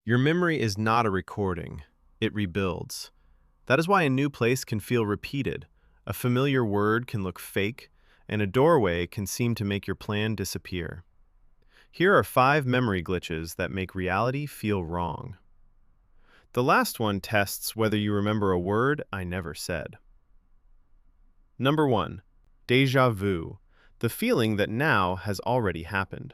Your memory is not a recording, it rebuilds. That is why a new place can feel repeated, a familiar word can look fake, and a doorway can seem to make your plan disappear. Here are 5 memory glitches that make reality feel wrong. The last one tests whether you remember a word I never said. Number 1. Déjà vu, the feeling that now has already happened.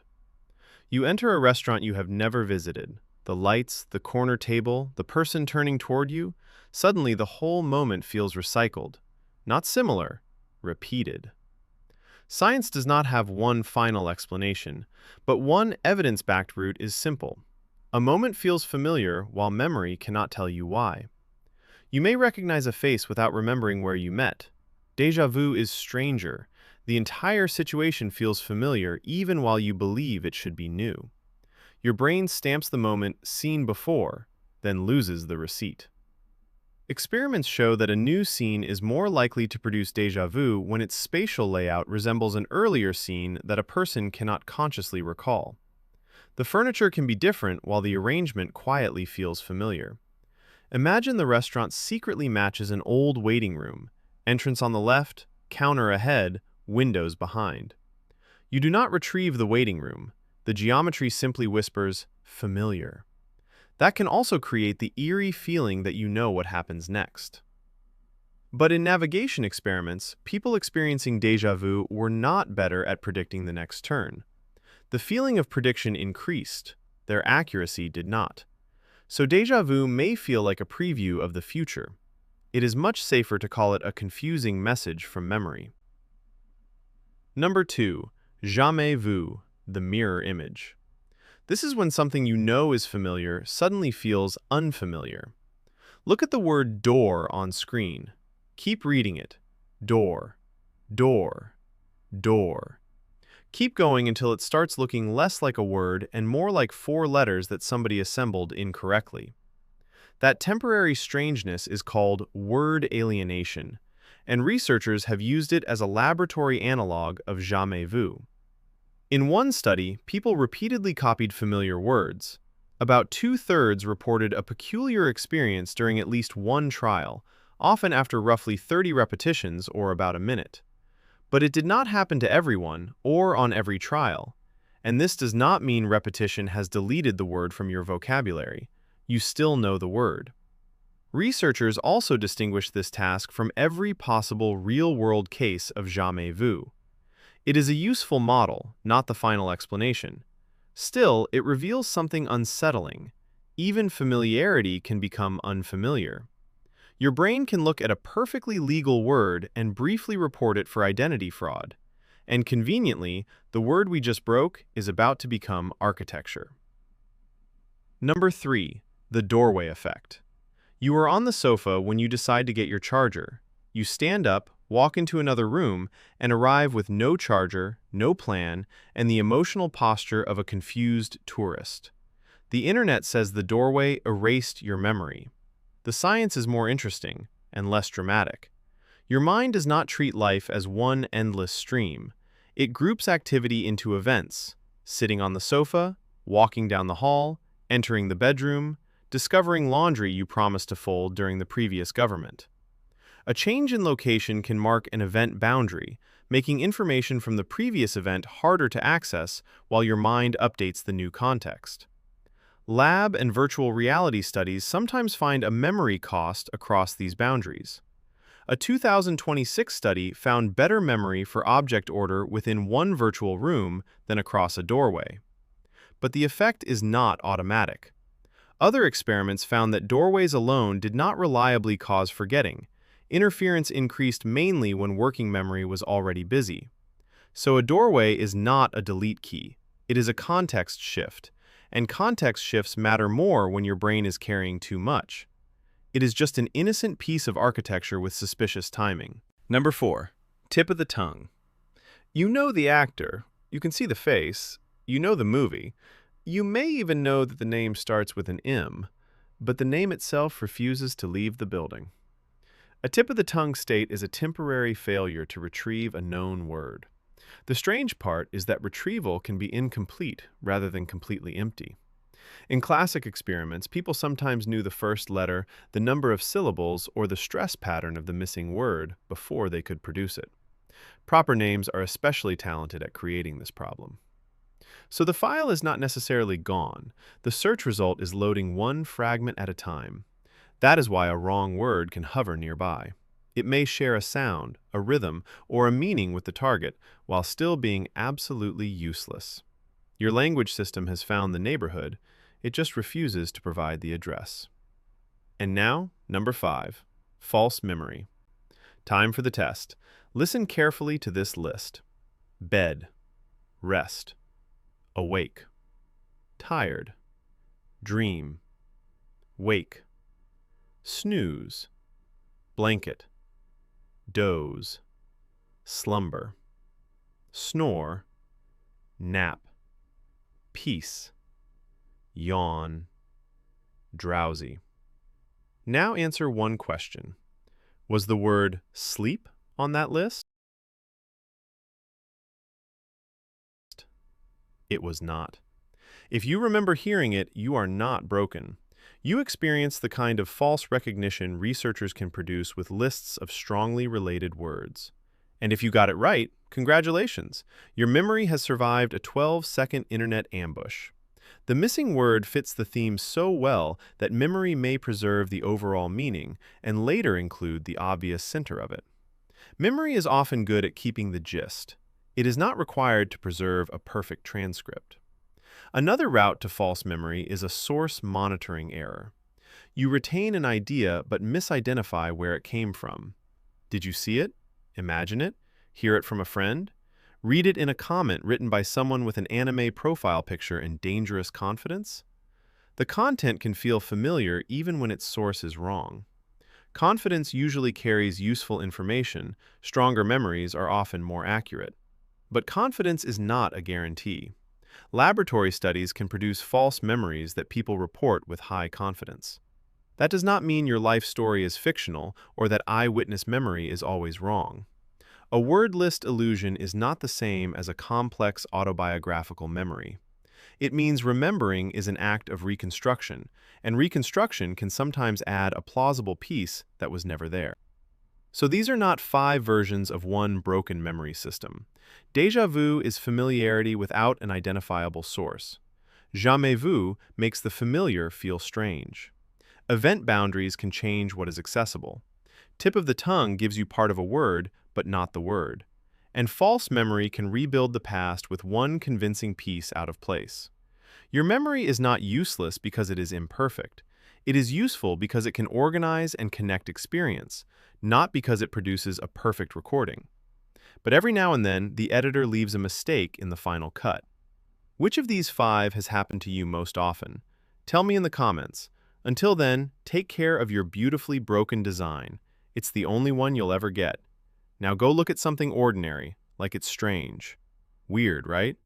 You enter a restaurant you have never visited. The lights, the corner table, the person turning toward you, suddenly the whole moment feels recycled. Not similar, repeated. Science does not have one final explanation, but one evidence-backed route is simple. A moment feels familiar while memory cannot tell you why. You may recognize a face without remembering where you met. Déjà vu is stranger. The entire situation feels familiar even while you believe it should be new. Your brain stamps the moment seen before, then loses the receipt. Experiments show that a new scene is more likely to produce déjà vu when its spatial layout resembles an earlier scene that a person cannot consciously recall. The furniture can be different while the arrangement quietly feels familiar. Imagine the restaurant secretly matches an old waiting room, entrance on the left, counter ahead, windows behind. You do not retrieve the waiting room. The geometry simply whispers, familiar. That can also create the eerie feeling that you know what happens next. But in navigation experiments, people experiencing déjà vu were not better at predicting the next turn. The feeling of prediction increased, their accuracy did not. So déjà vu may feel like a preview of the future. It is much safer to call it a confusing message from memory. Number 2. Jamais vu, the mirror image. This is when something you know is familiar suddenly feels unfamiliar. Look at the word door on screen. Keep reading it. Door, door, door. Keep going until it starts looking less like a word and more like 4 letters that somebody assembled incorrectly. That temporary strangeness is called word alienation, and researchers have used it as a laboratory analog of jamais vu. In one study, people repeatedly copied familiar words. About 2/3 reported a peculiar experience during at least one trial, often after roughly 30 repetitions or about a minute. But it did not happen to everyone or on every trial, and this does not mean repetition has deleted the word from your vocabulary. You still know the word. Researchers also distinguish this task from every possible real-world case of jamais vu. It is a useful model, not the final explanation. Still, it reveals something unsettling. Even familiarity can become unfamiliar. Your brain can look at a perfectly legal word and briefly report it for identity fraud. And conveniently, the word we just broke is about to become architecture. Number 3. The doorway effect. You are on the sofa when you decide to get your charger. You stand up, walk into another room, and arrive with no charger, no plan, and the emotional posture of a confused tourist. The internet says the doorway erased your memory. The science is more interesting and less dramatic. Your mind does not treat life as one endless stream. It groups activity into events: sitting on the sofa, walking down the hall, entering the bedroom, discovering laundry you promised to fold during the previous government. A change in location can mark an event boundary, making information from the previous event harder to access while your mind updates the new context. Lab and virtual reality studies sometimes find a memory cost across these boundaries. A 2026 study found better memory for object order within one virtual room than across a doorway. But the effect is not automatic. Other experiments found that doorways alone did not reliably cause forgetting. Interference increased mainly when working memory was already busy. So a doorway is not a delete key. It is a context shift, and context shifts matter more when your brain is carrying too much. It is just an innocent piece of architecture with suspicious timing. Number 4. Tip of the tongue. You know the actor, you can see the face, you know the movie, you may even know that the name starts with an M, but the name itself refuses to leave the building. A tip of the tongue state is a temporary failure to retrieve a known word. The strange part is that retrieval can be incomplete rather than completely empty. In classic experiments, people sometimes knew the first letter, the number of syllables, or the stress pattern of the missing word before they could produce it. Proper names are especially talented at creating this problem. So the file is not necessarily gone. The search result is loading one fragment at a time. That is why a wrong word can hover nearby. It may share a sound, a rhythm, or a meaning with the target, while still being absolutely useless. Your language system has found the neighborhood, it just refuses to provide the address. And now, number 5, false memory. Time for the test. Listen carefully to this list. Bed, rest, awake, tired, dream, wake, snooze, blanket, doze, slumber, snore, nap, peace, yawn, drowsy. Now answer one question. Was the word sleep on that list? It was not. If you remember hearing it, you are not broken. You experienced the kind of false recognition researchers can produce with lists of strongly related words. And if you got it right, congratulations! Your memory has survived a 12-second internet ambush. The missing word fits the theme so well that memory may preserve the overall meaning and later include the obvious center of it. Memory is often good at keeping the gist. It is not required to preserve a perfect transcript. Another route to false memory is a source monitoring error. You retain an idea but misidentify where it came from. Did you see it? Imagine it? Hear it from a friend? Read it in a comment written by someone with an anime profile picture in dangerous confidence? The content can feel familiar even when its source is wrong. Confidence usually carries useful information. Stronger memories are often more accurate. But confidence is not a guarantee. Laboratory studies can produce false memories that people report with high confidence. That does not mean your life story is fictional or that eyewitness memory is always wrong. A word list illusion is not the same as a complex autobiographical memory. It means remembering is an act of reconstruction, and reconstruction can sometimes add a plausible piece that was never there. So these are not 5 versions of one broken memory system. Déjà vu is familiarity without an identifiable source. Jamais vu makes the familiar feel strange. Event boundaries can change what is accessible. Tip of the tongue gives you part of a word, but not the word. And false memory can rebuild the past with one convincing piece out of place. Your memory is not useless because it is imperfect. It is useful because it can organize and connect experience, not because it produces a perfect recording. But every now and then, the editor leaves a mistake in the final cut. Which of these 5 has happened to you most often? Tell me in the comments. Until then, take care of your beautifully broken design. It's the only one you'll ever get. Now go look at something ordinary, like it's strange. Weird, right?